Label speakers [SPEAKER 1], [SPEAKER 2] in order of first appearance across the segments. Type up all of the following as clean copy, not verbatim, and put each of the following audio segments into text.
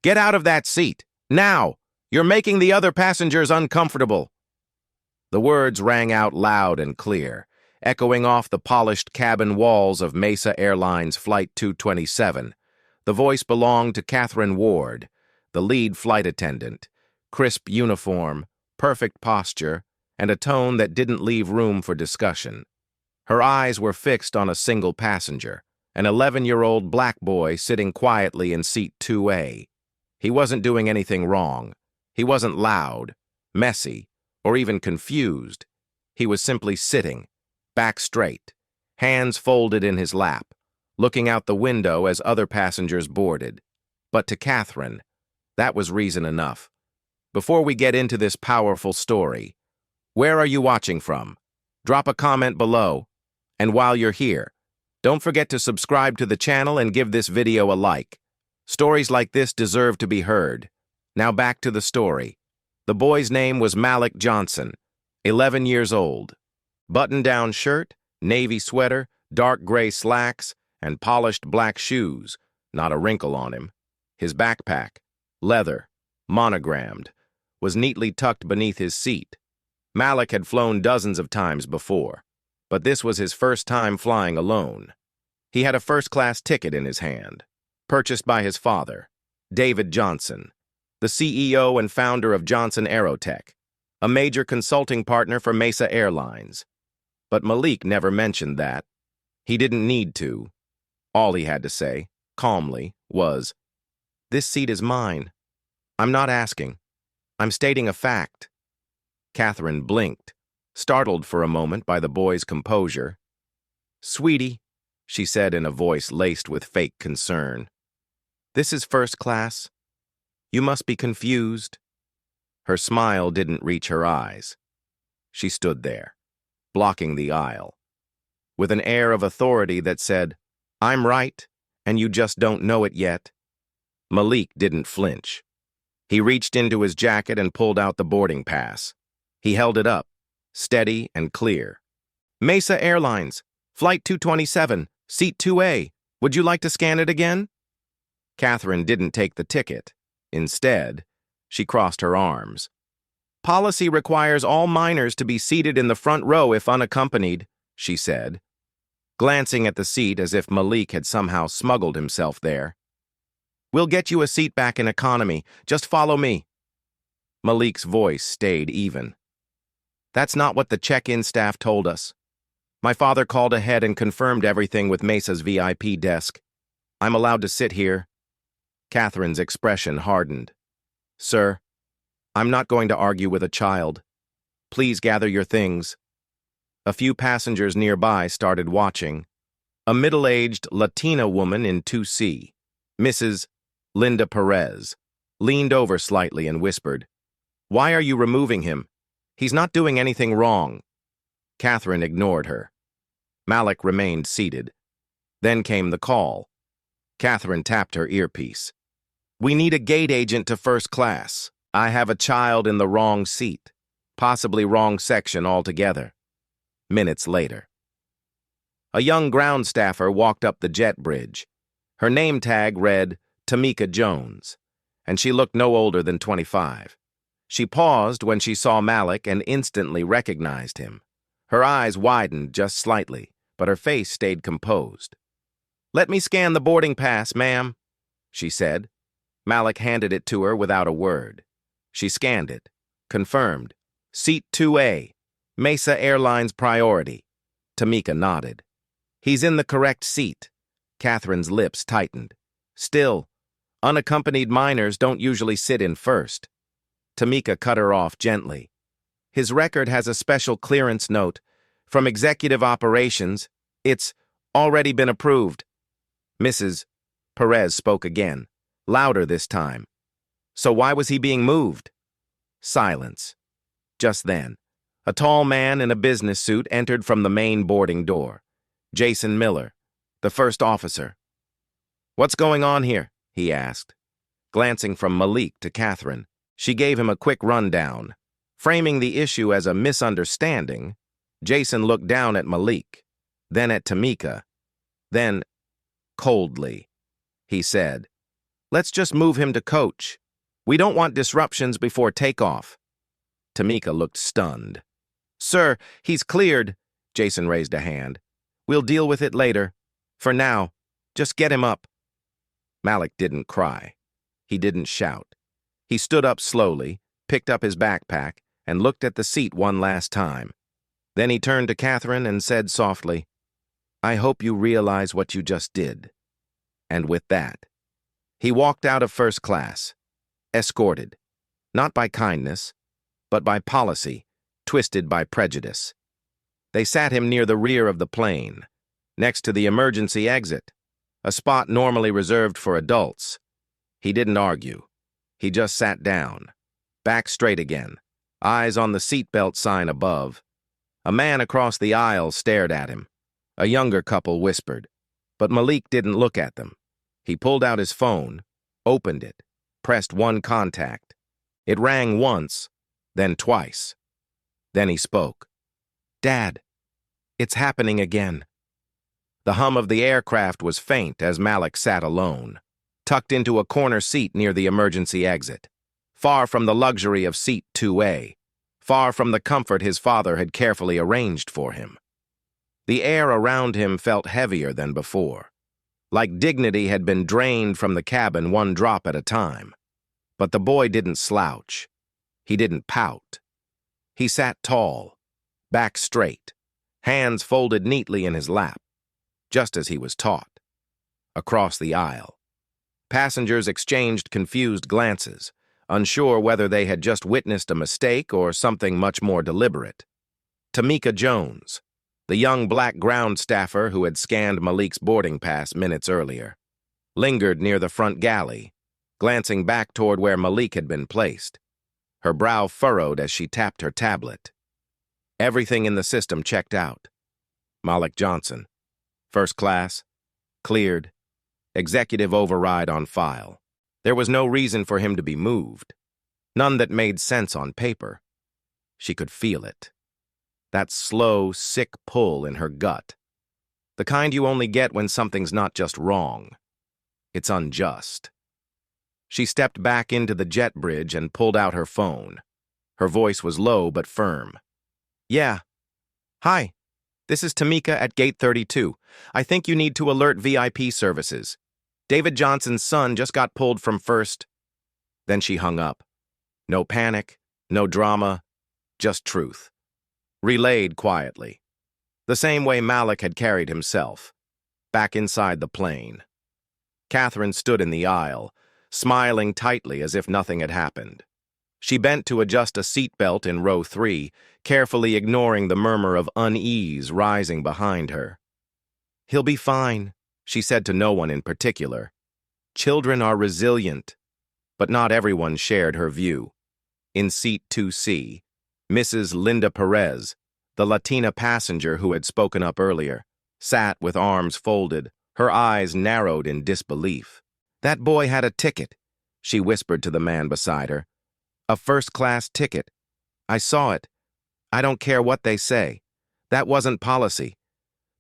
[SPEAKER 1] Get out of that seat. Now! You're making the other passengers uncomfortable. The words rang out loud and clear, echoing off the polished cabin walls of Mesa Airlines Flight 227. The voice belonged to Catherine Ward, the lead flight attendant. Crisp uniform, perfect posture, and a tone that didn't leave room for discussion. Her eyes were fixed on a single passenger, an 11-year-old black boy sitting quietly in seat 2A. He wasn't doing anything wrong. He wasn't loud, messy, or even confused. He was simply sitting, back straight, hands folded in his lap, looking out the window as other passengers boarded. But to Catherine, that was reason enough. Before we get into this powerful story, where are you watching from? Drop a comment below. And while you're here, don't forget to subscribe to the channel and give this video a like. Stories like this deserve to be heard. Now back to the story. The boy's name was Malik Johnson, 11 years old. Button-down shirt, navy sweater, dark gray slacks, and polished black shoes, not a wrinkle on him. His backpack, leather, monogrammed, was neatly tucked beneath his seat. Malik had flown dozens of times before, but this was his first time flying alone. He had a first-class ticket in his hand, purchased by his father, David Johnson, the CEO and founder of Johnson Aerotech, a major consulting partner for Mesa Airlines. But Malik never mentioned that. He didn't need to. All he had to say, calmly, was, "This seat is mine. I'm not asking. I'm stating a fact." Catherine blinked, startled for a moment by the boy's composure. "Sweetie," she said in a voice laced with fake concern, "this is first class. You must be confused." Her smile didn't reach her eyes. She stood there, blocking the aisle, with an air of authority that said, "I'm right, and you just don't know it yet." Malik didn't flinch. He reached into his jacket and pulled out the boarding pass. He held it up, steady and clear. "Mesa Airlines, Flight 227, Seat 2A. Would you like to scan it again?" Catherine didn't take the ticket. Instead, she crossed her arms. "Policy requires all minors to be seated in the front row if unaccompanied," she said, glancing at the seat as if Malik had somehow smuggled himself there. "We'll get you a seat back in economy. Just follow me." Malik's voice stayed even. "That's not what the check-in staff told us. My father called ahead and confirmed everything with Mesa's VIP desk. I'm allowed to sit here." Catherine's expression hardened. "Sir, I'm not going to argue with a child. Please gather your things." A few passengers nearby started watching. A middle-aged Latina woman in 2C, Mrs. Linda Perez, leaned over slightly and whispered, "Why are you removing him? He's not doing anything wrong." Catherine ignored her. Malik remained seated. Then came the call. Catherine tapped her earpiece. "We need a gate agent to first class. I have a child in the wrong seat, possibly wrong section altogether." Minutes later, a young ground staffer walked up the jet bridge. Her name tag read Tamika Jones, and she looked no older than 25. She paused when she saw Malik and instantly recognized him. Her eyes widened just slightly, but her face stayed composed. "Let me scan the boarding pass, ma'am," she said. Malik handed it to her without a word. She scanned it, confirmed. "Seat 2A, Mesa Airlines priority." Tamika nodded. "He's in the correct seat." Catherine's lips tightened. "Still, unaccompanied minors don't usually sit in first." Tamika cut her off gently. "His record has a special clearance note from Executive Operations. It's already been approved." Mrs. Perez spoke again, louder this time. "So why was he being moved?" Silence. Just then, a tall man in a business suit entered from the main boarding door. Jason Miller, the first officer. "What's going on here?" he asked. Glancing from Malik to Catherine, she gave him a quick rundown. Framing the issue as a misunderstanding, Jason looked down at Malik, then at Tamika, then, coldly, he said, Let's just move him to coach. We don't want disruptions before takeoff. Tamika looked stunned. Sir, he's cleared. Jason raised a hand. We'll deal with it later. For now, just get him up. Malik didn't cry. He didn't shout. He stood up slowly, picked up his backpack, and looked at the seat one last time. Then he turned to Catherine and said softly, I hope you realize what you just did. And with that, he walked out of first class, escorted, not by kindness, but by policy, twisted by prejudice. They sat him near the rear of the plane, next to the emergency exit, a spot normally reserved for adults. He didn't argue. He just sat down, back straight again, eyes on the seatbelt sign above. A man across the aisle stared at him. A younger couple whispered, but Malik didn't look at them. He pulled out his phone, opened it, pressed one contact. It rang once, then twice. Then he spoke. Dad, it's happening again. The hum of the aircraft was faint as Malik sat alone, tucked into a corner seat near the emergency exit, far from the luxury of seat 2A, far from the comfort his father had carefully arranged for him. The air around him felt heavier than before, like dignity had been drained from the cabin one drop at a time. But the boy didn't slouch. He didn't pout. He sat tall, back straight, hands folded neatly in his lap, just as he was taught. Across the aisle, passengers exchanged confused glances, unsure whether they had just witnessed a mistake or something much more deliberate. Tamika Jones, the young black ground staffer who had scanned Malik's boarding pass minutes earlier, lingered near the front galley, glancing back toward where Malik had been placed. Her brow furrowed as she tapped her tablet. Everything in the system checked out. Malik Johnson, first class, cleared, executive override on file. There was no reason for him to be moved, none that made sense on paper. She could feel it. That slow, sick pull in her gut. The kind you only get when something's not just wrong. It's unjust. She stepped back into the jet bridge and pulled out her phone. Her voice was low but firm. Yeah. Hi. This is Tamika at Gate 32. I think you need to alert VIP services. David Johnson's son just got pulled from first. Then she hung up. No panic, no drama, just truth. Relayed quietly. The same way Malik had carried himself, back inside the plane. Catherine stood in the aisle, smiling tightly as if nothing had happened. She bent to adjust a seatbelt in row 3, carefully ignoring the murmur of unease rising behind her. He'll be fine, she said to no one in particular. Children are resilient, but not everyone shared her view. In seat 2C, Mrs. Linda Perez, the Latina passenger who had spoken up earlier, sat with arms folded, her eyes narrowed in disbelief. That boy had a ticket, she whispered to the man beside her. A first-class ticket. I saw it. I don't care what they say. That wasn't policy.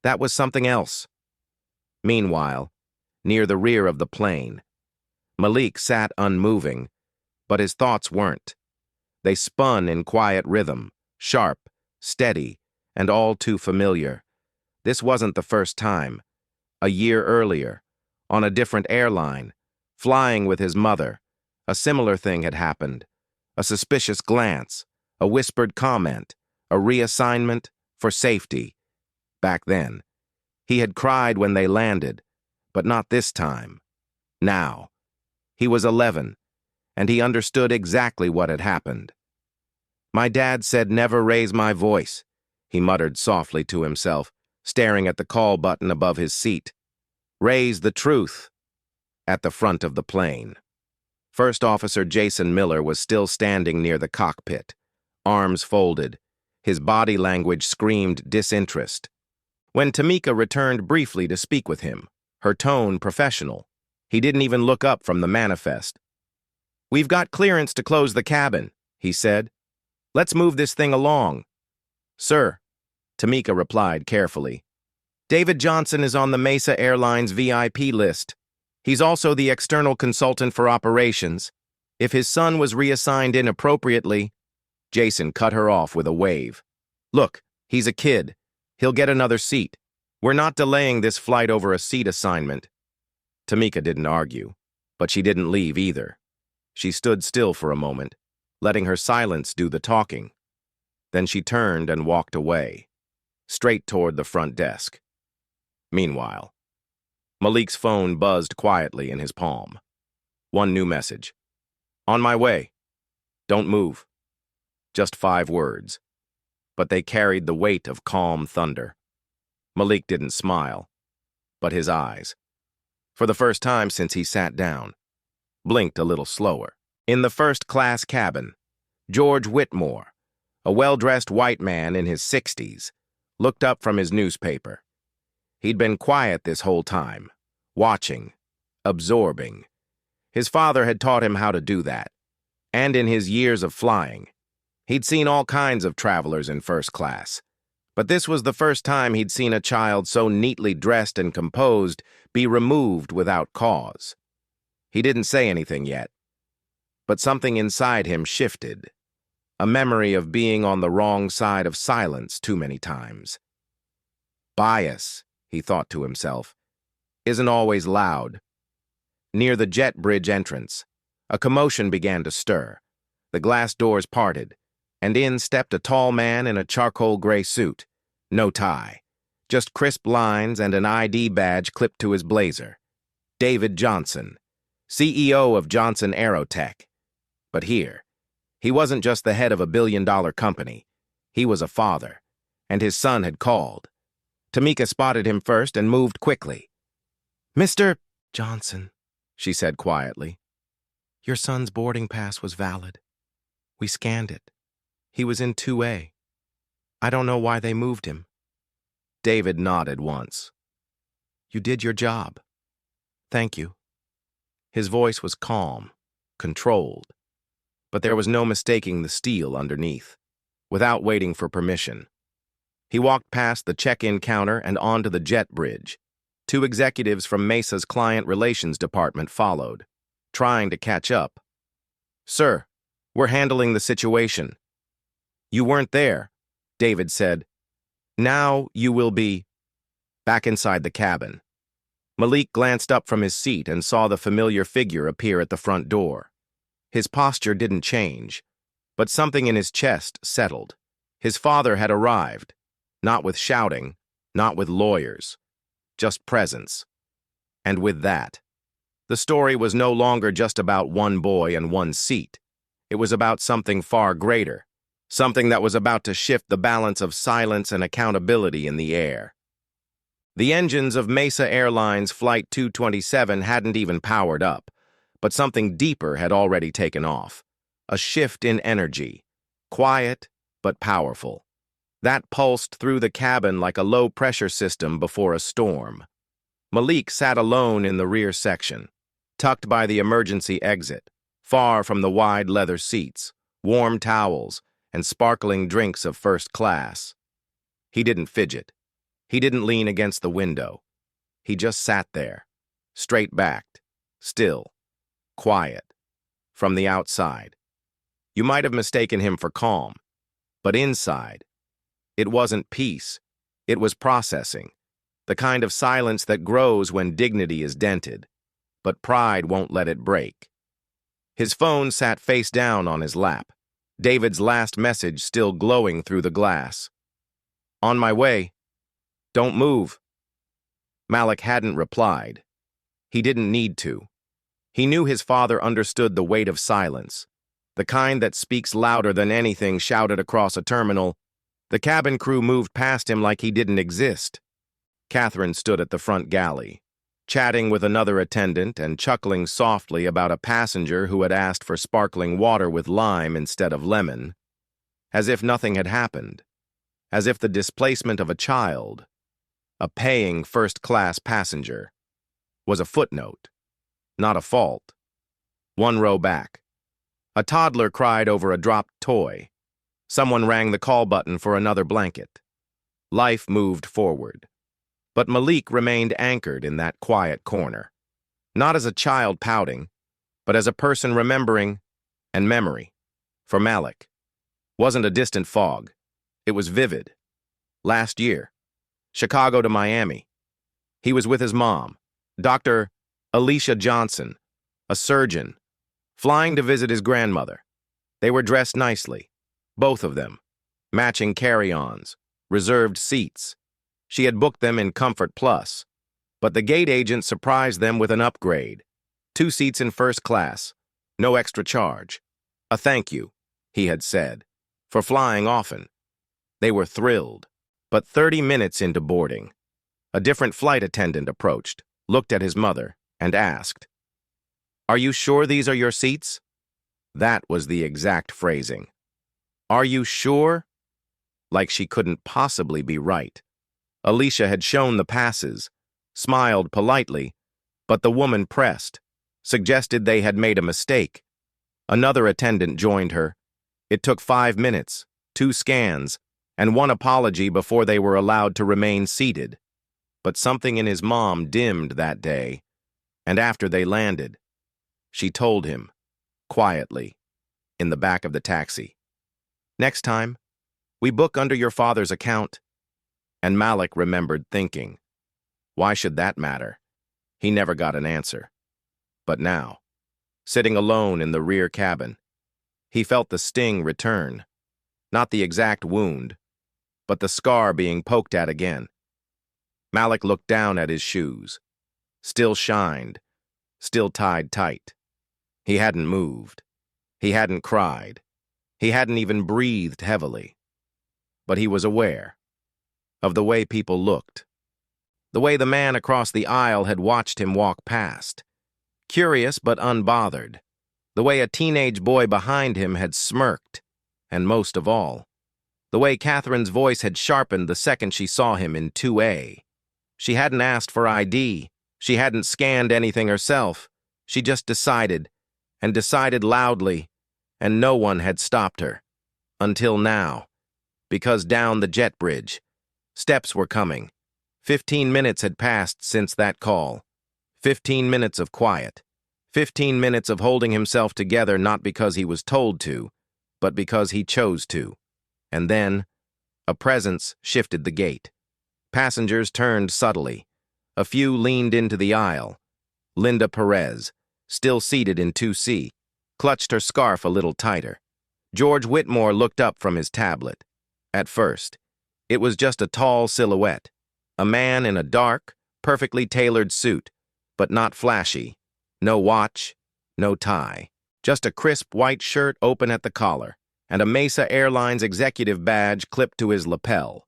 [SPEAKER 1] That was something else. Meanwhile, near the rear of the plane, Malik sat unmoving, but his thoughts weren't. They spun in quiet rhythm, sharp, steady, and all too familiar. This wasn't the first time. A year earlier, on a different airline, flying with his mother, a similar thing had happened. A suspicious glance, a whispered comment, a reassignment for safety. Back then, he had cried when they landed, but not this time. Now, he was 11, and he understood exactly what had happened. My dad said never raise my voice, he muttered softly to himself, staring at the call button above his seat. Raise the truth. At the front of the plane. First Officer Jason Miller was still standing near the cockpit, arms folded. His body language screamed disinterest. When Tamika returned briefly to speak with him, her tone professional, he didn't even look up from the manifest. We've got clearance to close the cabin, he said. Let's move this thing along. Sir, Tamika replied carefully. David Johnson is on the Mesa Airlines VIP list. He's also the external consultant for operations. If his son was reassigned inappropriately, Jason cut her off with a wave. Look, he's a kid. He'll get another seat. We're not delaying this flight over a seat assignment. Tamika didn't argue, but she didn't leave either. She stood still for a moment, letting her silence do the talking. Then she turned and walked away, straight toward the front desk. Meanwhile, Malik's phone buzzed quietly in his palm. One new message. On my way. Don't move. Just 5 words. But they carried the weight of calm thunder. Malik didn't smile, but his eyes, for the first time since he sat down, blinked a little slower. In the first-class cabin, George Whitmore, a well-dressed white man in his 60s, looked up from his newspaper. He'd been quiet this whole time, watching, absorbing. His father had taught him how to do that, and in his years of flying, he'd seen all kinds of travelers in first class. But this was the first time he'd seen a child so neatly dressed and composed be removed without cause. He didn't say anything yet, but something inside him shifted, a memory of being on the wrong side of silence too many times. Bias, he thought to himself, isn't always loud. Near the jet bridge entrance, a commotion began to stir. The glass doors parted, and in stepped a tall man in a charcoal gray suit. No tie, just crisp lines and an ID badge clipped to his blazer. David Johnson, CEO of Johnson Aerotech. But here, he wasn't just the head of a billion-dollar company. He was a father, and his son had called. Tamika spotted him first and moved quickly. "Mr. Johnson," she said quietly, "your son's boarding pass was valid. We scanned it. He was in 2A. I don't know why they moved him." David nodded once. "You did your job. Thank you." His voice was calm, controlled, but there was no mistaking the steel underneath. Without waiting for permission, he walked past the check-in counter and onto the jet bridge. 2 executives from Mesa's client relations department followed, trying to catch up. "Sir, we're handling the situation." "You weren't there," David said. "Now you will be." Back inside the cabin, Malik glanced up from his seat and saw the familiar figure appear at the front door. His posture didn't change, but something in his chest settled. His father had arrived, not with shouting, not with lawyers, just presence. And with that, the story was no longer just about one boy and one seat. It was about something far greater, something that was about to shift the balance of silence and accountability in the air. The engines of Mesa Airlines Flight 227 hadn't even powered up, but something deeper had already taken off. A shift in energy, quiet but powerful. That pulsed through the cabin like a low-pressure system before a storm. Malik sat alone in the rear section, tucked by the emergency exit, far from the wide leather seats, warm towels, and sparkling drinks of first class. He didn't fidget. He didn't lean against the window. He just sat there, straight-backed, still, quiet. From the outside, you might have mistaken him for calm, but inside, it wasn't peace. It was processing, the kind of silence that grows when dignity is dented, but pride won't let it break. His phone sat face down on his lap, David's last message still glowing through the glass. "On my way. Don't move." Malik hadn't replied. He didn't need to. He knew his father understood the weight of silence, the kind that speaks louder than anything shouted across a terminal. The cabin crew moved past him like he didn't exist. Catherine stood at the front galley, chatting with another attendant and chuckling softly about a passenger who had asked for sparkling water with lime instead of lemon, as if nothing had happened, as if the displacement of a child, a paying first-class passenger, was a footnote, not a fault. 1 row back, a toddler cried over a dropped toy. Someone rang the call button for another blanket. Life moved forward, but Malik remained anchored in that quiet corner. Not as a child pouting, but as a person remembering, and memory, for Malik, wasn't a distant fog. It was vivid. Last year, Chicago to Miami. He was with his mom, Dr. Malik Johnson, a surgeon, flying to visit his grandmother. They were dressed nicely, both of them, matching carry-ons, reserved seats. She had booked them in Comfort Plus, but the gate agent surprised them with an upgrade. 2 seats in first class, no extra charge. A thank you, he had said, for flying often. They were thrilled, but 30 minutes into boarding, a different flight attendant approached, looked at his mother, and asked, "Are you sure these are your seats?" That was the exact phrasing. "Are you sure?" Like she couldn't possibly be right. Alicia had shown the passes, smiled politely, but the woman pressed, suggested they had made a mistake. Another attendant joined her. It took 5 minutes, 2 scans, and 1 apology before they were allowed to remain seated. But something in his mom dimmed that day, and after they landed, she told him, quietly, in the back of the taxi, "Next time, we book under your father's account." And Malik remembered thinking, why should that matter? He never got an answer. But now, sitting alone in the rear cabin, he felt the sting return, not the exact wound, but the scar being poked at again. Malik looked down at his shoes, still shined, still tied tight. He hadn't moved. He hadn't cried. He hadn't even breathed heavily. But he was aware of the way people looked, the way the man across the aisle had watched him walk past, curious but unbothered, the way a teenage boy behind him had smirked, and most of all, the way Catherine's voice had sharpened the second she saw him in 2A. She hadn't asked for ID. She hadn't scanned anything herself. She just decided, and decided loudly, and no one had stopped her. Until now. Because down the jet bridge, steps were coming. 15 minutes had passed since that call. 15 minutes of quiet. 15 minutes of holding himself together not because he was told to, but because he chose to. And then, a presence shifted the gate. Passengers turned subtly. A few leaned into the aisle. Linda Perez, still seated in 2C, clutched her scarf a little tighter. George Whitmore looked up from his tablet. At first, it was just a tall silhouette, a man in a dark, perfectly tailored suit, but not flashy. No watch, no tie, just a crisp white shirt open at the collar, and a Mesa Airlines executive badge clipped to his lapel.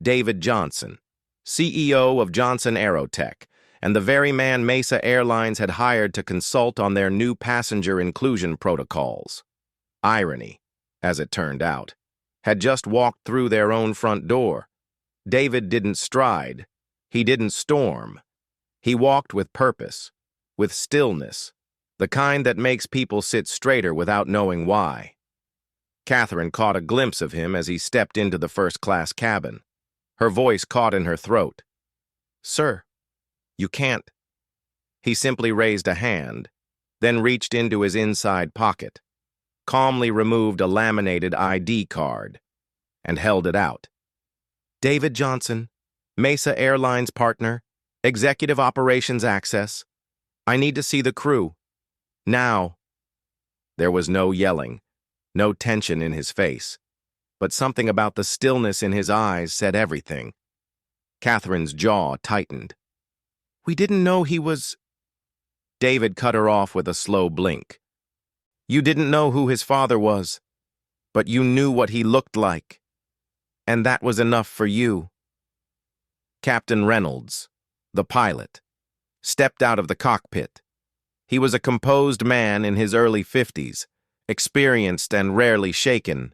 [SPEAKER 1] David Johnson, CEO of Johnson Aerotech, and the very man Mesa Airlines had hired to consult on their new passenger inclusion protocols. Irony, as it turned out, had just walked through their own front door. David didn't stride. He didn't storm. He walked with purpose, with stillness, the kind that makes people sit straighter without knowing why. Catherine caught a glimpse of him as he stepped into the first-class cabin. Her voice caught in her throat. "Sir, you can't." He simply raised a hand, then reached into his inside pocket, calmly removed a laminated ID card, and held it out. "David Johnson, Mesa Airlines partner, Executive Operations Access. I need to see the crew. Now." There was no yelling, no tension in his face, but something about the stillness in his eyes said everything. Catherine's jaw tightened. "We didn't know he was—" David cut her off with a slow blink. "You didn't know who his father was, but you knew what he looked like. And that was enough for you." Captain Reynolds, the pilot, stepped out of the cockpit. He was a composed man in his early 50s, experienced and rarely shaken.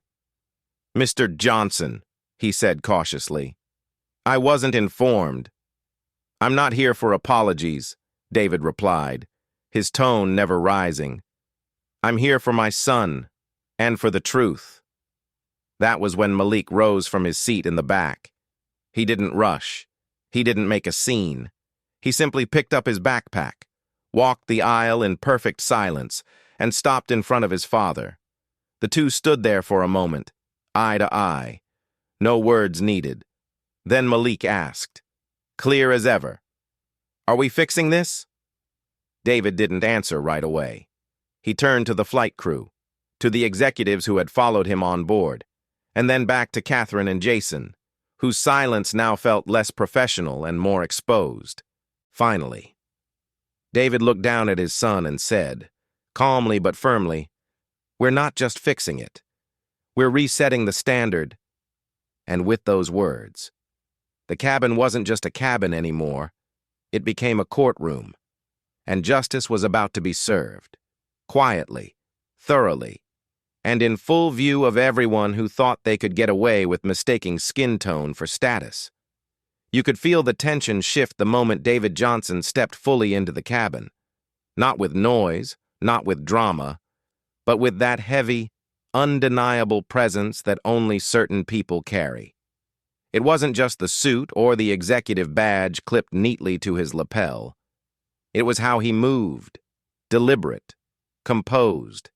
[SPEAKER 1] "Mr. Johnson," he said cautiously, "I wasn't informed." "I'm not here for apologies," David replied, his tone never rising. "I'm here for my son, and for the truth." That was when Malik rose from his seat in the back. He didn't rush. He didn't make a scene. He simply picked up his backpack, walked the aisle in perfect silence, and stopped in front of his father. The two stood there for a moment, eye to eye. No words needed. Then Malik asked, clear as ever, "Are we fixing this?" David didn't answer right away. He turned to the flight crew, to the executives who had followed him on board, and then back to Catherine and Jason, whose silence now felt less professional and more exposed. Finally, David looked down at his son and said, calmly but firmly, "We're not just fixing it. We're resetting the standard." And with those words, the cabin wasn't just a cabin anymore. It became a courtroom, and justice was about to be served, quietly, thoroughly, and in full view of everyone who thought they could get away with mistaking skin tone for status. You could feel the tension shift the moment David Johnson stepped fully into the cabin. Not with noise, not with drama, but with that heavy, undeniable presence that only certain people carry. It wasn't just the suit or the executive badge clipped neatly to his lapel. It was how he moved, deliberate, composed,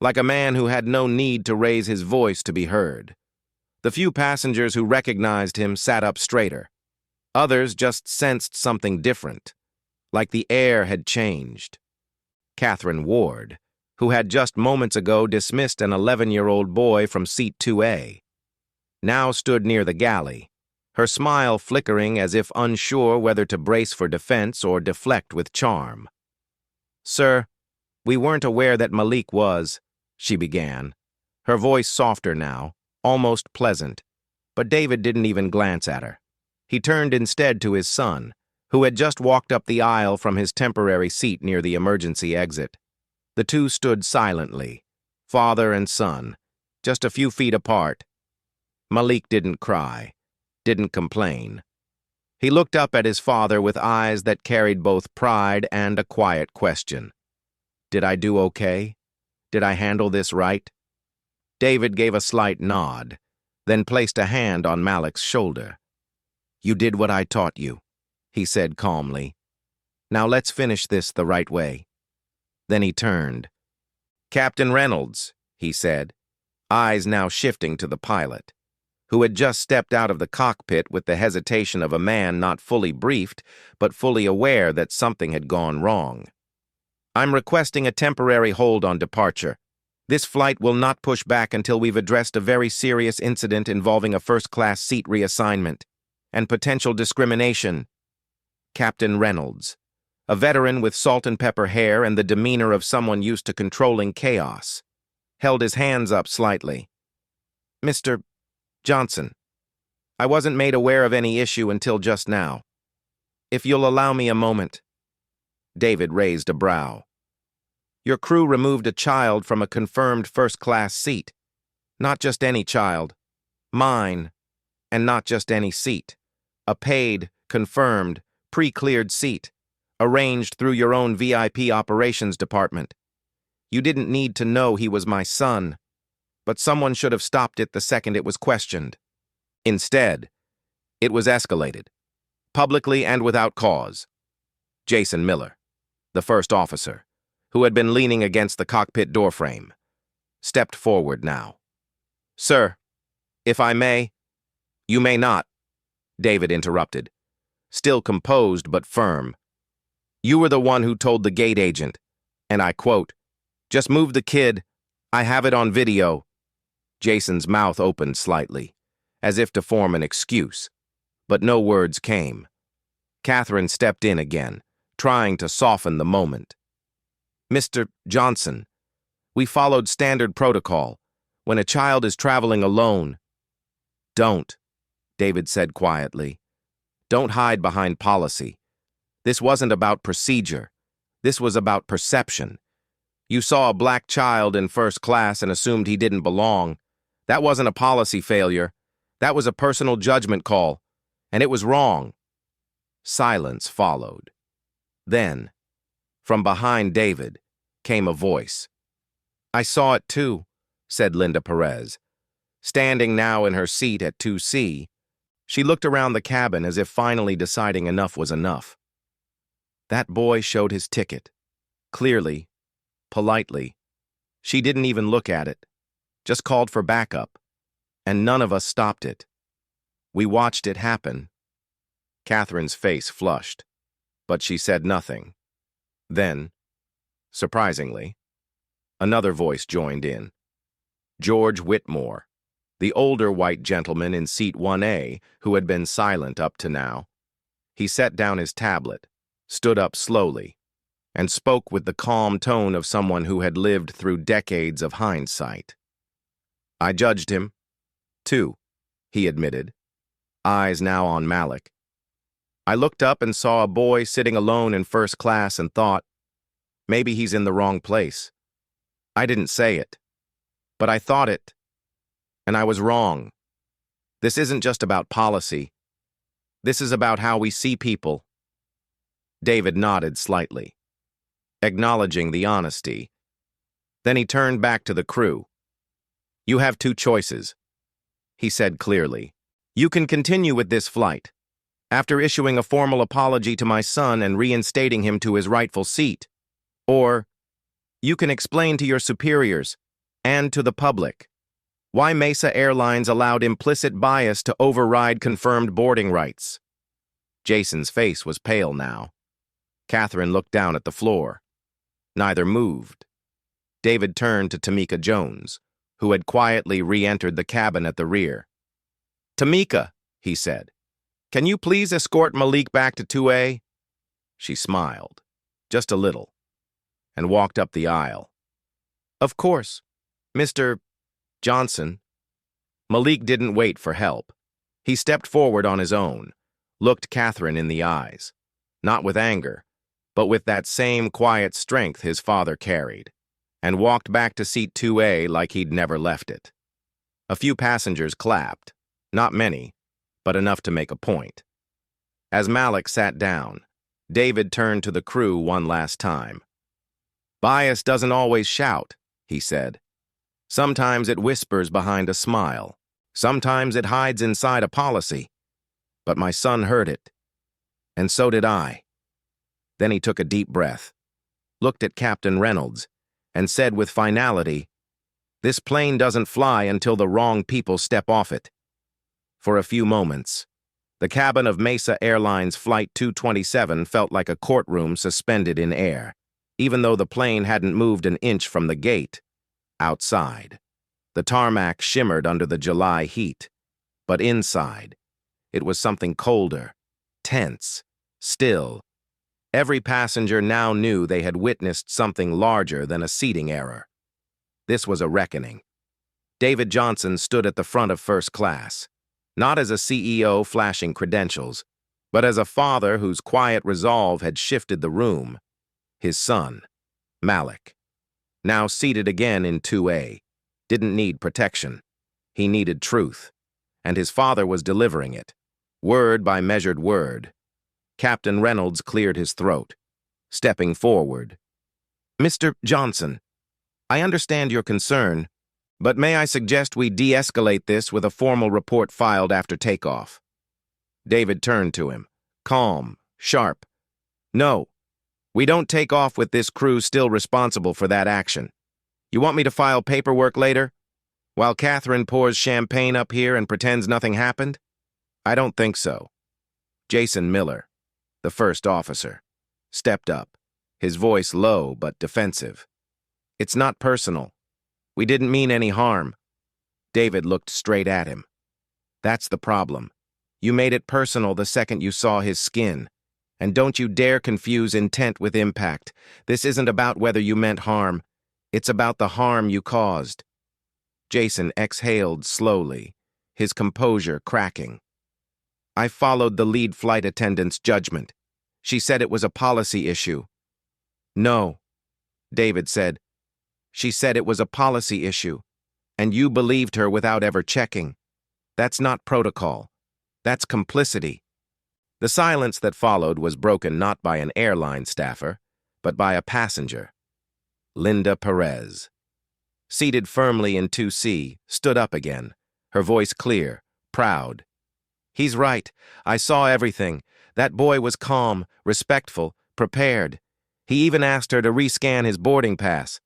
[SPEAKER 1] like a man who had no need to raise his voice to be heard. The few passengers who recognized him sat up straighter. Others just sensed something different, like the air had changed. Catherine Ward, who had just moments ago dismissed an 11-year-old boy from seat 2A, now stood near the galley, her smile flickering as if unsure whether to brace for defense or deflect with charm. "Sir, we weren't aware that Malik was," she began, her voice softer now, almost pleasant, but David didn't even glance at her. He turned instead to his son, who had just walked up the aisle from his temporary seat near the emergency exit. The two stood silently, father and son, just a few feet apart. Malik didn't cry, didn't complain. He looked up at his father with eyes that carried both pride and a quiet question. "Did I do okay? Did I handle this right?" David gave a slight nod, then placed a hand on Malik's shoulder. "You did what I taught you," he said calmly. "Now let's finish this the right way." Then he turned. "Captain Reynolds," he said, eyes now shifting to the pilot, who had just stepped out of the cockpit with the hesitation of a man not fully briefed, but fully aware that something had gone wrong. "I'm requesting a temporary hold on departure. This flight will not push back until we've addressed a very serious incident involving a first-class seat reassignment and potential discrimination." Captain Reynolds, a veteran with salt and pepper hair and the demeanor of someone used to controlling chaos, held his hands up slightly. "Mr. Johnson, I wasn't made aware of any issue until just now. If you'll allow me a moment." David raised a brow. "Your crew removed a child from a confirmed first-class seat. Not just any child. Mine. And not just any seat. A paid, confirmed, pre-cleared seat, arranged through your own VIP operations department. You didn't need to know he was my son, but someone should have stopped it the second it was questioned. Instead, it was escalated, publicly and without cause." Jason Miller, the first officer, who had been leaning against the cockpit doorframe, stepped forward now. "Sir, if I may—" "You may not," David interrupted, still composed but firm. "You were the one who told the gate agent, and I quote, 'Just move the kid. I have it on video.'" Jason's mouth opened slightly, as if to form an excuse, but no words came. Catherine stepped in again, trying to soften the moment. "Mr. Johnson, we followed standard protocol. When a child is traveling alone—" "Don't," David said quietly. "Don't hide behind policy. This wasn't about procedure. This was about perception. You saw a black child in first class and assumed he didn't belong. That wasn't a policy failure. That was a personal judgment call, and it was wrong." Silence followed. Then, from behind David, came a voice. "I saw it too," said Linda Perez. Standing now in her seat at 2C, she looked around the cabin as if finally deciding enough was enough. That boy showed his ticket. Clearly, politely. She didn't even look at it, just called for backup, and none of us stopped it. We watched it happen. Catherine's face flushed, but she said nothing. Then, surprisingly, another voice joined in. George Whitmore, the older white gentleman in seat 1A who had been silent up to now. He set down his tablet, stood up slowly, and spoke with the calm tone of someone who had lived through decades of hindsight. I judged him, too, he admitted, eyes now on Malik. I looked up and saw a boy sitting alone in first class and thought, maybe he's in the wrong place. I didn't say it, but I thought it, and I was wrong. This isn't just about policy. This is about how we see people. David nodded slightly, acknowledging the honesty. Then he turned back to the crew. You have two choices, he said clearly. You can continue with this flight, after issuing a formal apology to my son and reinstating him to his rightful seat. Or, you can explain to your superiors, and to the public, why Mesa Airlines allowed implicit bias to override confirmed boarding rights. Jason's face was pale now. Catherine looked down at the floor. Neither moved. David turned to Tamika Jones, who had quietly re-entered the cabin at the rear. Tamika, he said, can you please escort Malik back to 2A? She smiled, just a little, and walked up the aisle. Of course, Mr. Johnson. Malik didn't wait for help. He stepped forward on his own, looked Catherine in the eyes, not with anger, but with that same quiet strength his father carried, and walked back to seat 2A like he'd never left it. A few passengers clapped, not many, but enough to make a point. As Malik sat down, David turned to the crew one last time. Bias doesn't always shout, he said. Sometimes it whispers behind a smile. Sometimes it hides inside a policy. But my son heard it, and so did I. Then he took a deep breath, looked at Captain Reynolds, and said with finality, this plane doesn't fly until the wrong people step off it. For a few moments, the cabin of Mesa Airlines Flight 227 felt like a courtroom suspended in air, even though the plane hadn't moved an inch from the gate. Outside, the tarmac shimmered under the July heat, but inside, it was something colder, tense, still. Every passenger now knew they had witnessed something larger than a seating error. This was a reckoning. David Johnson stood at the front of first class, not as a CEO flashing credentials, but as a father whose quiet resolve had shifted the room. His son, Malik, now seated again in 2A, didn't need protection. He needed truth, and his father was delivering it, word by measured word. Captain Reynolds cleared his throat, stepping forward. Mr. Johnson, I understand your concern, but may I suggest we de-escalate this with a formal report filed after takeoff? David turned to him, calm, sharp. No, we don't take off with this crew still responsible for that action. You want me to file paperwork later, while Catherine pours champagne up here and pretends nothing happened? I don't think so. Jason Miller, the first officer, stepped up, his voice low but defensive. It's not personal. We didn't mean any harm. David looked straight at him. That's the problem. You made it personal the second you saw his skin. And don't you dare confuse intent with impact. This isn't about whether you meant harm. It's about the harm you caused. Jason exhaled slowly, his composure cracking. I followed the lead flight attendant's judgment. She said it was a policy issue. No, David said. She said it was a policy issue, and you believed her without ever checking. That's not protocol. That's complicity. The silence that followed was broken not by an airline staffer, but by a passenger. Linda Perez, seated firmly in 2C, stood up again, her voice clear, proud. He's right. I saw everything. That boy was calm, respectful, prepared. He even asked her to rescan his boarding pass.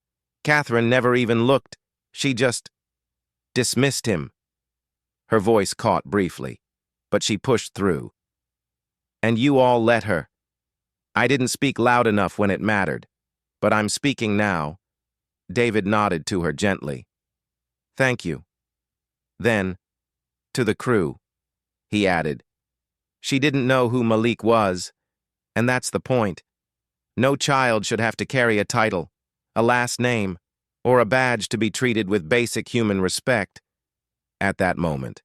[SPEAKER 1] Catherine never even looked. She just dismissed him. Her voice caught briefly, but she pushed through. And you all let her. I didn't speak loud enough when it mattered, but I'm speaking now. David nodded to her gently. Thank you. Then, to the crew, he added. She didn't know who Malik was, and that's the point. No child should have to carry a title, a last name, or a badge to be treated with basic human respect. At that moment,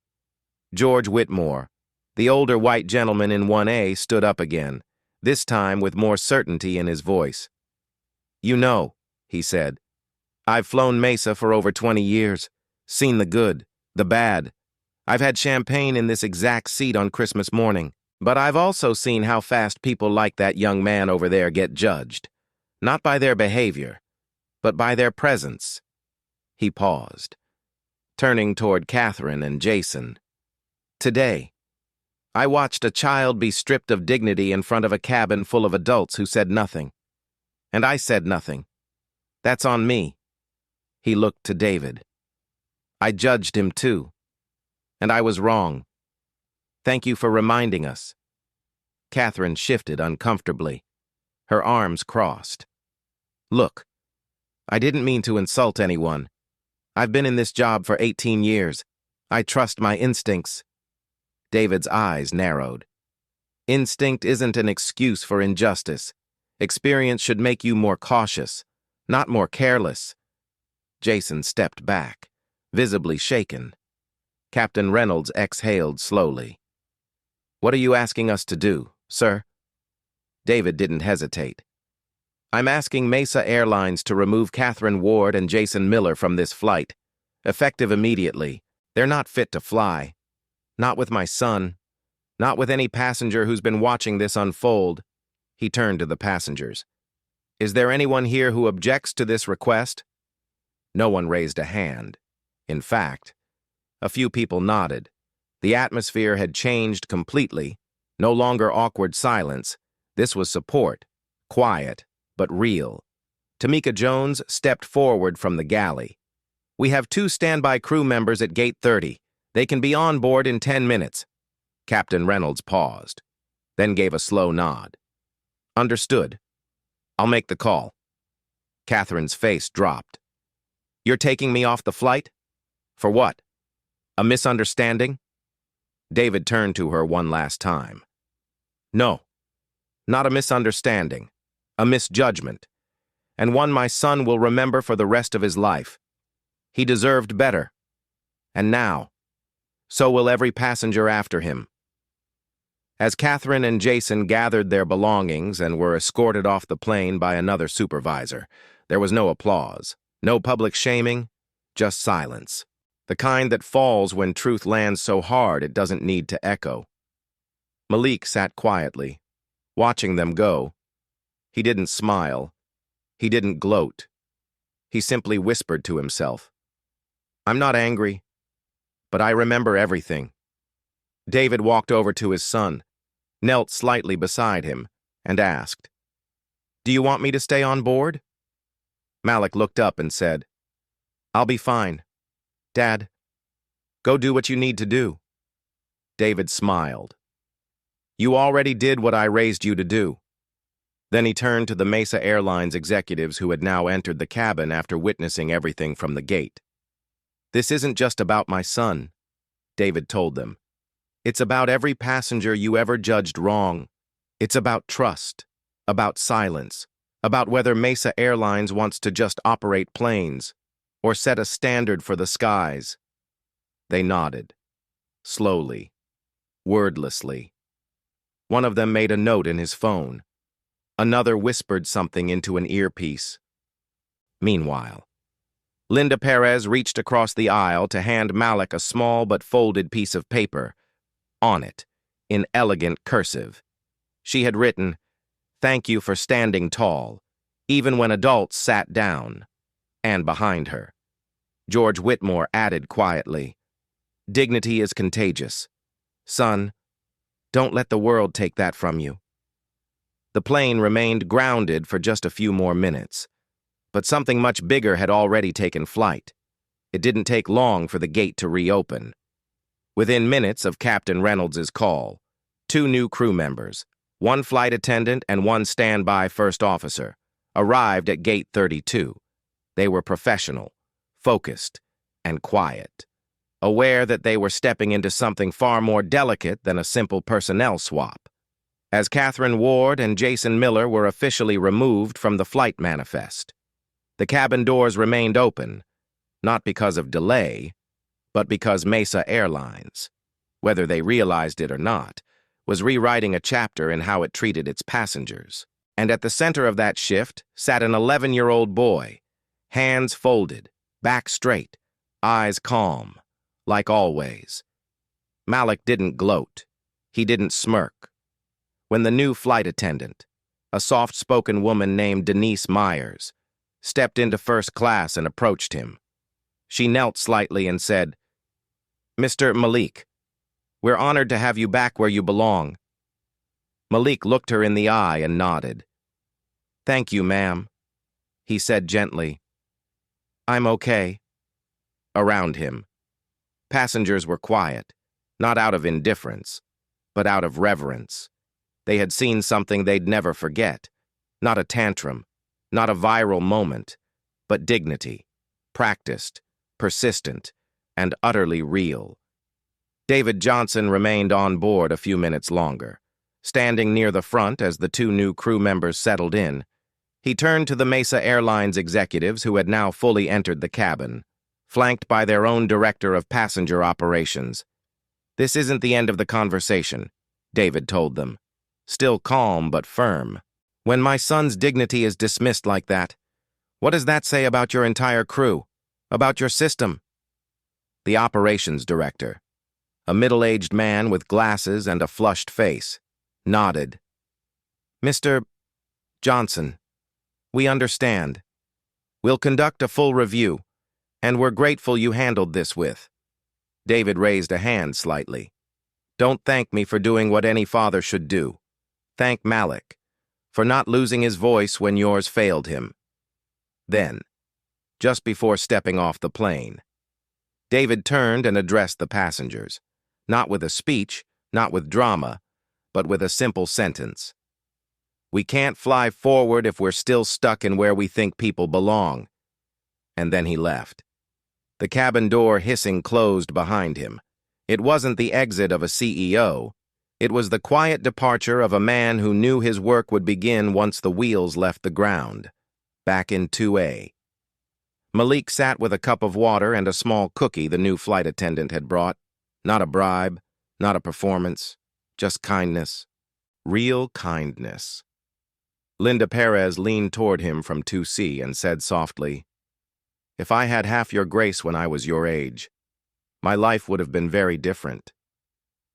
[SPEAKER 1] George Whitmore, the older white gentleman in 1A, stood up again, this time with more certainty in his voice. You know, he said, I've flown Mesa for over 20 years, seen the good, the bad. I've had champagne in this exact seat on Christmas morning, but I've also seen how fast people like that young man over there get judged, not by their behavior, but by their presence. He paused, turning toward Catherine and Jason. Today, I watched a child be stripped of dignity in front of a cabin full of adults who said nothing. And I said nothing. That's on me. He looked to David. I judged him too. And I was wrong. Thank you for reminding us. Catherine shifted uncomfortably. Her arms crossed. Look, I didn't mean to insult anyone. I've been in this job for 18 years. I trust my instincts. David's eyes narrowed. Instinct isn't an excuse for injustice. Experience should make you more cautious, not more careless. Jason stepped back, visibly shaken. Captain Reynolds exhaled slowly. What are you asking us to do, sir? David didn't hesitate. I'm asking Mesa Airlines to remove Catherine Ward and Jason Miller from this flight, effective immediately. They're not fit to fly. Not with my son. Not with any passenger who's been watching this unfold. He turned to the passengers. Is there anyone here who objects to this request? No one raised a hand. In fact, a few people nodded. The atmosphere had changed completely. No longer awkward silence. This was support. Quiet, but real. Tamika Jones stepped forward from the galley. We have 2 standby crew members at Gate 30. They can be on board in 10 minutes. Captain Reynolds paused, then gave a slow nod. Understood. I'll make the call. Catherine's face dropped. You're taking me off the flight? For what? A misunderstanding? David turned to her one last time. No, not a misunderstanding. A misjudgment. And one my son will remember for the rest of his life. He deserved better. And now, so will every passenger after him. As Catherine and Jason gathered their belongings and were escorted off the plane by another supervisor, there was no applause, no public shaming, just silence. The kind that falls when truth lands so hard it doesn't need to echo. Malik sat quietly, watching them go. He didn't smile. He didn't gloat. He simply whispered to himself, I'm not angry, but I remember everything. David walked over to his son, knelt slightly beside him, and asked, Do you want me to stay on board? Malik looked up and said, I'll be fine. Dad, go do what you need to do. David smiled. You already did what I raised you to do. Then he turned to the Mesa Airlines executives who had now entered the cabin after witnessing everything from the gate. This isn't just about my son, David told them. It's about every passenger you ever judged wrong. It's about trust, about silence, about whether Mesa Airlines wants to just operate planes or set a standard for the skies. They nodded, slowly, wordlessly. One of them made a note in his phone. Another whispered something into an earpiece. Meanwhile, Linda Perez reached across the aisle to hand Malik a small but folded piece of paper. On it, in elegant cursive, she had written, Thank you for standing tall, even when adults sat down. And behind her, George Whitmore added quietly, Dignity is contagious. Son, don't let the world take that from you. The plane remained grounded for just a few more minutes. But something much bigger had already taken flight. It didn't take long for the gate to reopen. Within minutes of Captain Reynolds's call, 2 new crew members, 1 flight attendant and 1 standby first officer, arrived at Gate 32. They were professional, focused, and quiet, aware that they were stepping into something far more delicate than a simple personnel swap. As Catherine Ward and Jason Miller were officially removed from the flight manifest, the cabin doors remained open, not because of delay, but because Mesa Airlines, whether they realized it or not, was rewriting a chapter in how it treated its passengers. And at the center of that shift sat an 11-year-old boy, hands folded, back straight, eyes calm, like always. Malik didn't gloat. He didn't smirk. When the new flight attendant, a soft-spoken woman named Denise Myers, stepped into first class and approached him, she knelt slightly and said, "Mr. Malik, we're honored to have you back where you belong." Malik looked her in the eye and nodded. "Thank you, ma'am," he said gently. "I'm okay." Around him, passengers were quiet, not out of indifference, but out of reverence. They had seen something they'd never forget. Not a tantrum, not a viral moment, but dignity, practiced, persistent, and utterly real. David Johnson remained on board a few minutes longer. Standing near the front as the 2 new crew members settled in, he turned to the Mesa Airlines executives who had now fully entered the cabin, flanked by their own director of passenger operations. "This isn't the end of the conversation," David told them, still calm but firm. "When my son's dignity is dismissed like that, what does that say about your entire crew, about your system?" The operations director, a middle-aged man with glasses and a flushed face, nodded. "Mr. Johnson, we understand. We'll conduct a full review, and we're grateful you handled this with." David raised a hand slightly. "Don't thank me for doing what any father should do. Thank Malik for not losing his voice when yours failed him." Then, just before stepping off the plane, David turned and addressed the passengers, not with a speech, not with drama, but with a simple sentence. "We can't fly forward if we're still stuck in where we think people belong." And then he left. The cabin door hissing closed behind him. It wasn't the exit of a CEO. It was the quiet departure of a man who knew his work would begin once the wheels left the ground. Back in 2A. Malik sat with a cup of water and a small cookie the new flight attendant had brought. Not a bribe, not a performance, just kindness. Real kindness. Linda Perez leaned toward him from 2C and said softly, "If I had half your grace when I was your age, my life would have been very different."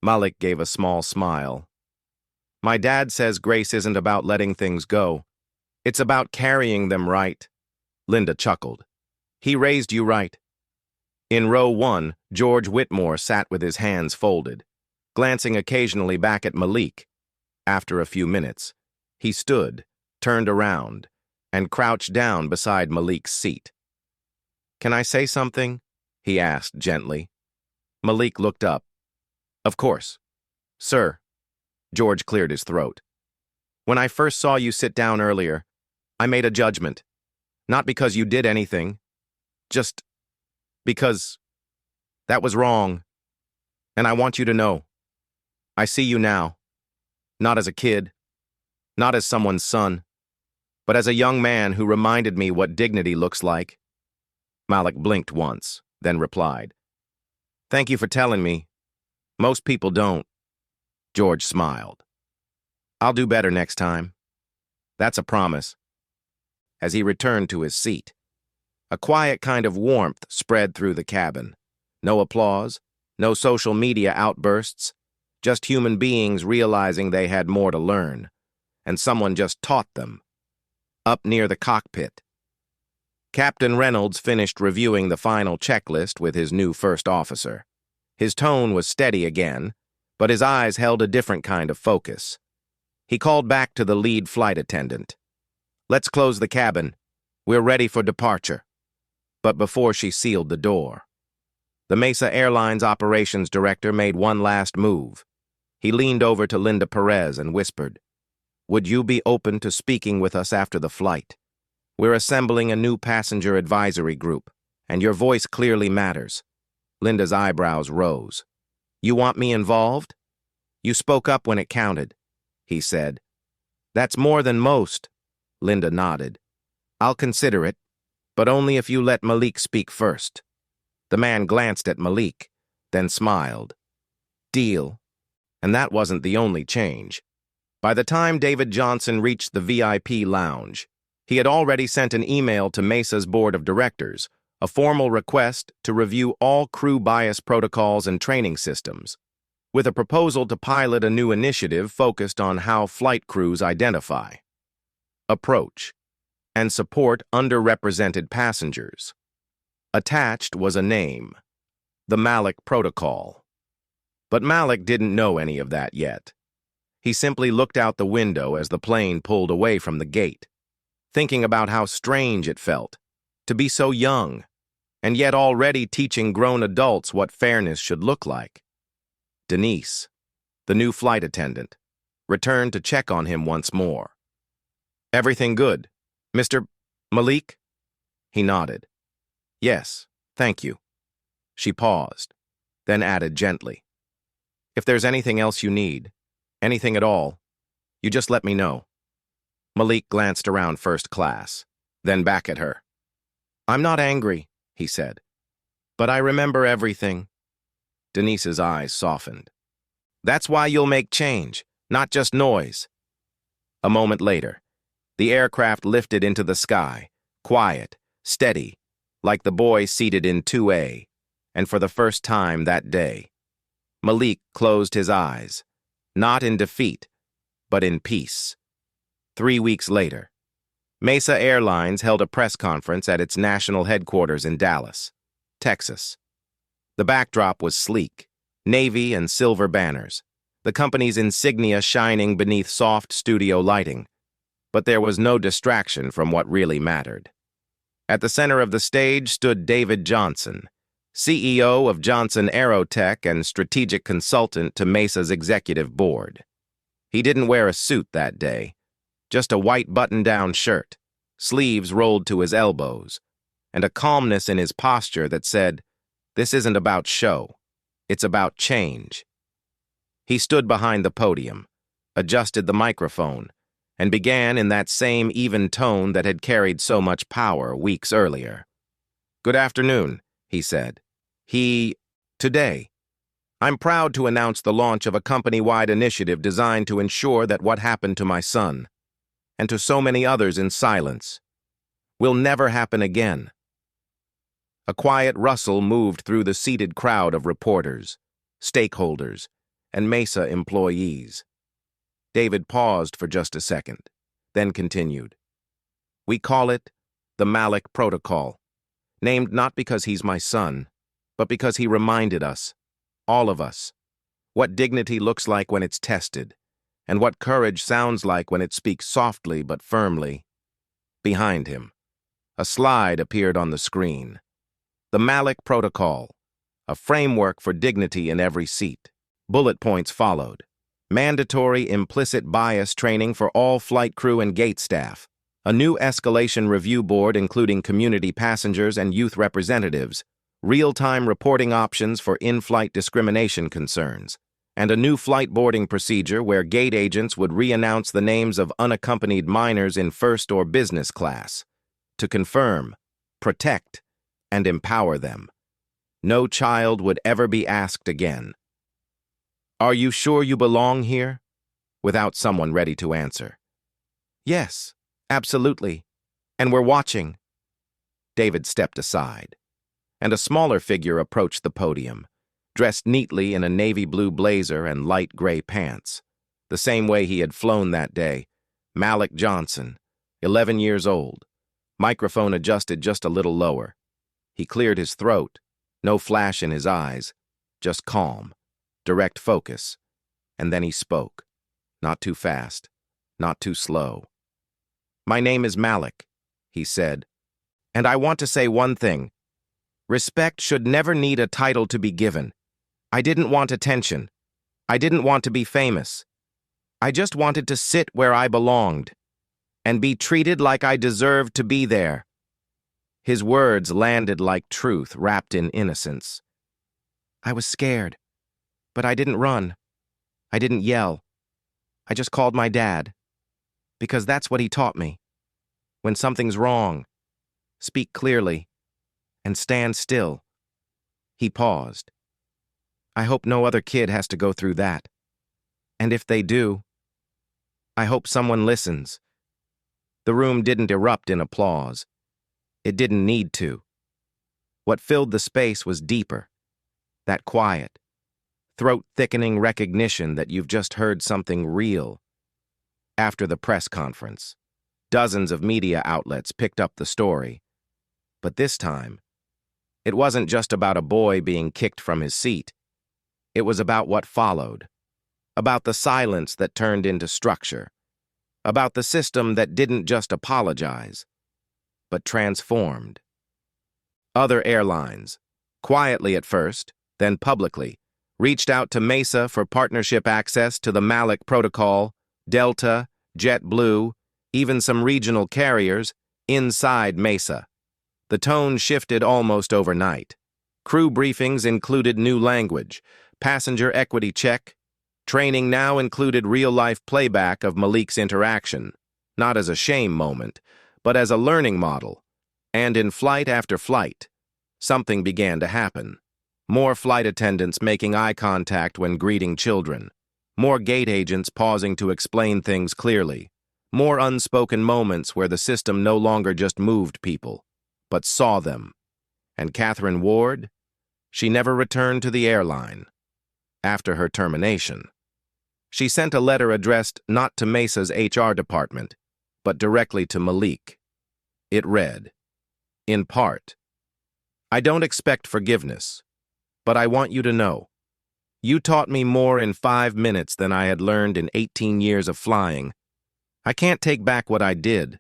[SPEAKER 1] Malik gave a small smile. "My dad says grace isn't about letting things go. It's about carrying them right." Linda chuckled. "He raised you right." In row 1, George Whitmore sat with his hands folded, glancing occasionally back at Malik. After a few minutes, he stood, turned around, and crouched down beside Malik's seat. "Can I say something?" he asked gently. Malik looked up. "Of course. Sir." George cleared his throat. "When I first saw you sit down earlier, I made a judgment. Not because you did anything, just because that was wrong. And I want you to know. I see you now. Not as a kid, not as someone's son, but as a young man who reminded me what dignity looks like." Malik blinked once, then replied, "Thank you for telling me. Most people don't." George smiled. "I'll do better next time. That's a promise." As he returned to his seat, a quiet kind of warmth spread through the cabin. No applause, no social media outbursts, just human beings realizing they had more to learn, and someone just taught them. Up near the cockpit, Captain Reynolds finished reviewing the final checklist with his new first officer. His tone was steady again, but his eyes held a different kind of focus. He called back to the lead flight attendant. "Let's close the cabin. We're ready for departure." But before she sealed the door, the Mesa Airlines operations director made one last move. He leaned over to Linda Perez and whispered, "Would you be open to speaking with us after the flight? We're assembling a new passenger advisory group, and your voice clearly matters." Linda's eyebrows rose. "You want me involved?" "You spoke up when it counted," he said. "That's more than most," Linda nodded. "I'll consider it, but only if you let Malik speak first." The man glanced at Malik, then smiled. "Deal." And that wasn't the only change. By the time David Johnson reached the VIP lounge, he had already sent an email to Mesa's board of directors, a formal request to review all crew bias protocols and training systems, with a proposal to pilot a new initiative focused on how flight crews identify, approach, and support underrepresented passengers. Attached was a name, the Malik Protocol. But Malik didn't know any of that yet. He simply looked out the window as the plane pulled away from the gate, thinking about how strange it felt to be so young, and yet already teaching grown adults what fairness should look like. Denise, the new flight attendant, returned to check on him once more. "Everything good, Mr. Malik?" He nodded. "Yes, thank you." She paused, then added gently, "If there's anything else you need, anything at all, you just let me know." Malik glanced around first class, then back at her. "I'm not angry," he said, "but I remember everything." Denise's eyes softened. "That's why you'll make change, not just noise." A moment later, the aircraft lifted into the sky, quiet, steady, like the boy seated in 2A, and for the first time that day, Malik closed his eyes, not in defeat, but in peace. 3 weeks later, Mesa Airlines held a press conference at its national headquarters in Dallas, Texas. The backdrop was sleek, navy and silver banners, the company's insignia shining beneath soft studio lighting. But there was no distraction from what really mattered. At the center of the stage stood David Johnson, CEO of Johnson Aerotech and strategic consultant to Mesa's executive board. He didn't wear a suit that day, just a white button-down shirt, sleeves rolled to his elbows, and a calmness in his posture that said, "This isn't about show, it's about change." He stood behind the podium, adjusted the microphone, and began in that same even tone that had carried so much power weeks earlier. "Good afternoon," he said. Today, I'm proud to announce the launch of a company-wide initiative designed to ensure that what happened to my son, and to so many others in silence, will never happen again." A quiet rustle moved through the seated crowd of reporters, stakeholders, and Mesa employees. David paused for just a second, then continued. "We call it the Malik Protocol, named not because he's my son, but because he reminded us, all of us, what dignity looks like when it's tested, and what courage sounds like when it speaks softly but firmly." Behind him, a slide appeared on the screen. The Malik Protocol, a framework for dignity in every seat. Bullet points followed. Mandatory implicit bias training for all flight crew and gate staff. A new escalation review board including community passengers and youth representatives. Real-time reporting options for in-flight discrimination concerns. And a new flight boarding procedure where gate agents would re-announce the names of unaccompanied minors in first or business class. To confirm, protect, and empower them. No child would ever be asked again, "Are you sure you belong here?" without someone ready to answer. "Yes, absolutely. And we're watching." David stepped aside, and a smaller figure approached the podium, dressed neatly in a navy blue blazer and light gray pants, the same way he had flown that day. Malik Johnson, 11 years old, microphone adjusted just a little lower. He cleared his throat, no flash in his eyes, just calm, direct focus, and then he spoke, not too fast, not too slow. "My name is Malik," he said, "and I want to say one thing. Respect should never need a title to be given. I didn't want attention. I didn't want to be famous. I just wanted to sit where I belonged and be treated like I deserved to be there." His words landed like truth wrapped in innocence. "I was scared, but I didn't run. I didn't yell. I just called my dad, because that's what he taught me. When something's wrong, speak clearly and stand still." He paused. "I hope no other kid has to go through that. And if they do, I hope someone listens." The room didn't erupt in applause. It didn't need to. What filled the space was deeper. That quiet, throat-thickening recognition that you've just heard something real. After the press conference, dozens of media outlets picked up the story. But this time, it wasn't just about a boy being kicked from his seat. It was about what followed, about the silence that turned into structure, about the system that didn't just apologize, but transformed. Other airlines, quietly at first, then publicly, reached out to Mesa for partnership access to the Malik Protocol, Delta, JetBlue, even some regional carriers inside Mesa. The tone shifted almost overnight. Crew briefings included new language, passenger equity check. Training now included real-life playback of Malik's interaction, not as a shame moment, but as a learning model. And in flight after flight, something began to happen. More flight attendants making eye contact when greeting children. More gate agents pausing to explain things clearly. More unspoken moments where the system no longer just moved people, but saw them. And Catherine Ward? She never returned to the airline. After her termination, she sent a letter addressed not to Mesa's HR department, but directly to Malik. It read, in part, "I don't expect forgiveness, but I want you to know. You taught me more in 5 minutes than I had learned in 18 years of flying. I can't take back what I did,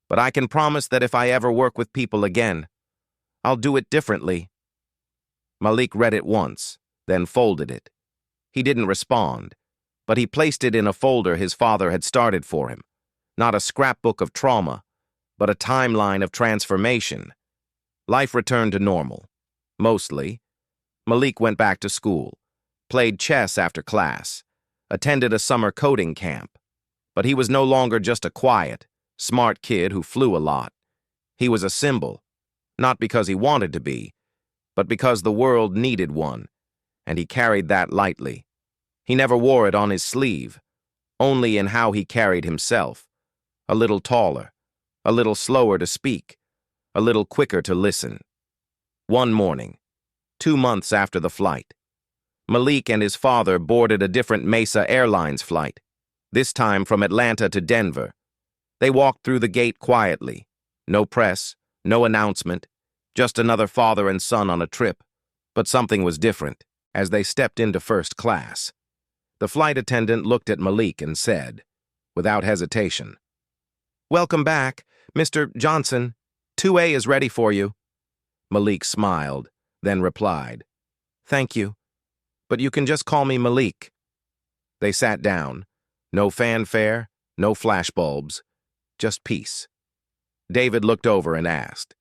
[SPEAKER 1] but I can promise that if I ever work with people again, I'll do it differently." Malik read it once, then folded it. He didn't respond, but he placed it in a folder his father had started for him. Not a scrapbook of trauma, but a timeline of transformation. Life returned to normal. Mostly. Malik went back to school, played chess after class, attended a summer coding camp. But he was no longer just a quiet, smart kid who flew a lot. He was a symbol, not because he wanted to be, but because the world needed one, and he carried that lightly. He never wore it on his sleeve, only in how he carried himself. A little taller, a little slower to speak, a little quicker to listen. One morning, 2 months after the flight, Malik and his father boarded a different Mesa Airlines flight, this time from Atlanta to Denver. They walked through the gate quietly. No press, no announcement, just another father and son on a trip. But something was different as they stepped into first class. The flight attendant looked at Malik and said, without hesitation, "Welcome back, Mr. Johnson. 2A is ready for you." Malik smiled, then replied, "Thank you, but you can just call me Malik." They sat down. No fanfare, no flashbulbs, just peace. David looked over and asked,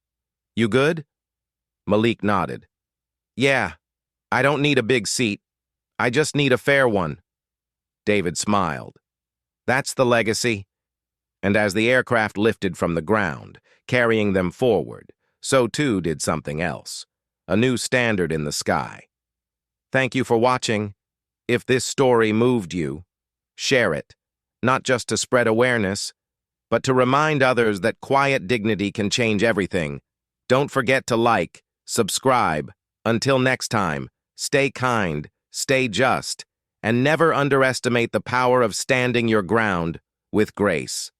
[SPEAKER 1] "You good?" Malik nodded. "Yeah, I don't need a big seat. I just need a fair one." David smiled. "That's the legacy." And as the aircraft lifted from the ground, carrying them forward, so too did something else, a new standard in the sky. Thank you for watching. If this story moved you, share it, not just to spread awareness, but to remind others that quiet dignity can change everything. Don't forget to like, subscribe. Until next time, stay kind, stay just, and never underestimate the power of standing your ground with grace.